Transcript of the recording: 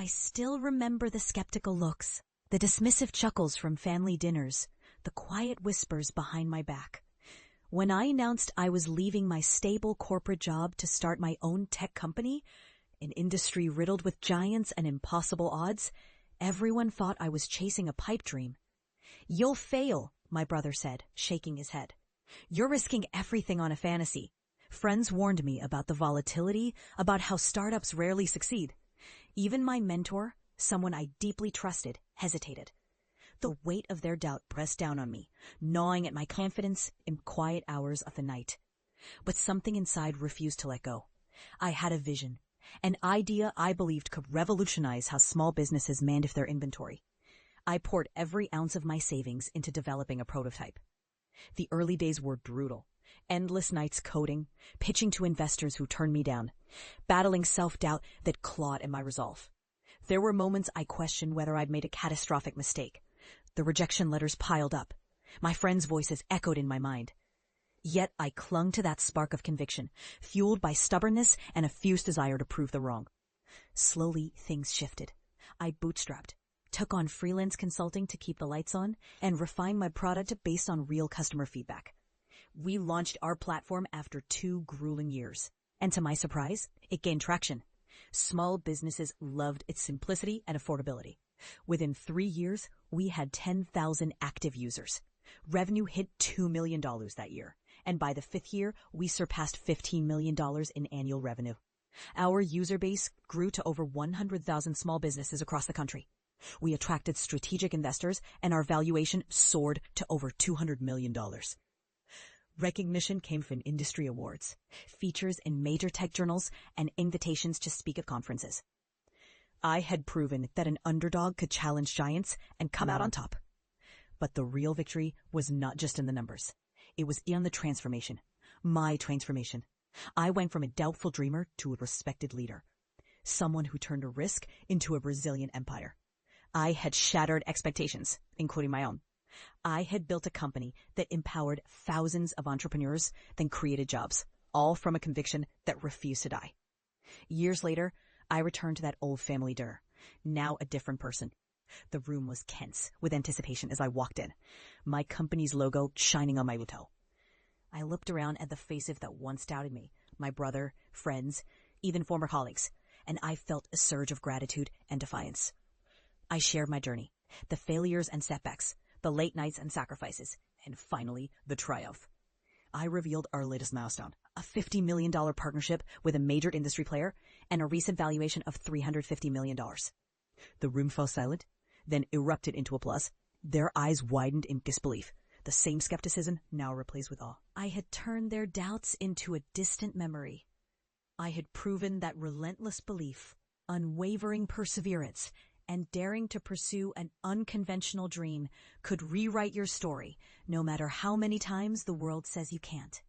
still remember the skeptical looks, the dismissive chuckles from family dinners, the quiet whispers behind my back. When I announced I was leaving my stable corporate job to start my own tech company, an industry riddled with giants and impossible odds, everyone thought I was chasing a pipe dream. "You'll fail," my brother said, shaking his head. "You're risking everything on a fantasy." Friends warned me about the volatility, about how startups rarely succeed. Even my mentor, someone I deeply trusted, hesitated. The weight of their doubt pressed down on me, gnawing at my confidence in quiet hours of the night. But something inside refused to let go. I had a vision, an idea I believed could revolutionize how small businesses manage their inventory. I poured every ounce of my savings into developing a prototype. The early days were brutal. Endless nights coding, pitching to investors who turned me down, battling self-doubt that clawed at my resolve. There were moments I questioned whether I'd made a catastrophic mistake. The rejection letters piled up. My friends' voices echoed in my mind. Yet I clung to that spark of conviction, fueled by stubbornness and a fierce desire to prove the wrong. Slowly, things shifted. I bootstrapped, took on freelance consulting to keep the lights on, and refined my product based on real customer feedback. We launched our platform after 2 grueling years, and to my surprise, it gained traction. Small businesses loved its simplicity and affordability. Within 3 years, we had 10,000 active users. Revenue hit $2 million that year, and by the 5th year, we surpassed $15 million in annual revenue. Our user base grew to over 100,000 small businesses across the country. We attracted strategic investors, and our valuation soared to over $200 million. Recognition came from industry awards, features in major tech journals, and invitations to speak at conferences. I had proven that an underdog could challenge giants and come out on top. But the real victory was not just in the numbers. It was in the transformation, my transformation. I went from a doubtful dreamer to a respected leader, someone who turned a risk into a resilient empire. I had shattered expectations, including my own. I had built a company that empowered thousands of entrepreneurs, then created jobs, all from a conviction that refused to die. Years later, I returned to that old family dinner, now a different person. The room was tense with anticipation as I walked in, my company's logo shining on my toe. I looked around at the faces that once doubted me, my brother, friends, even former colleagues, and I felt a surge of gratitude and defiance. I shared my journey, the failures and setbacks, the late nights and sacrifices, and finally, the triumph. I revealed our latest milestone, a $50 million partnership with a major industry player and a recent valuation of $350 million. The room fell silent, then erupted into applause. Their eyes widened in disbelief, the same skepticism now replaced with awe. I had turned their doubts into a distant memory. I had proven that relentless belief, unwavering perseverance, and daring to pursue an unconventional dream could rewrite your story, no matter how many times the world says you can't.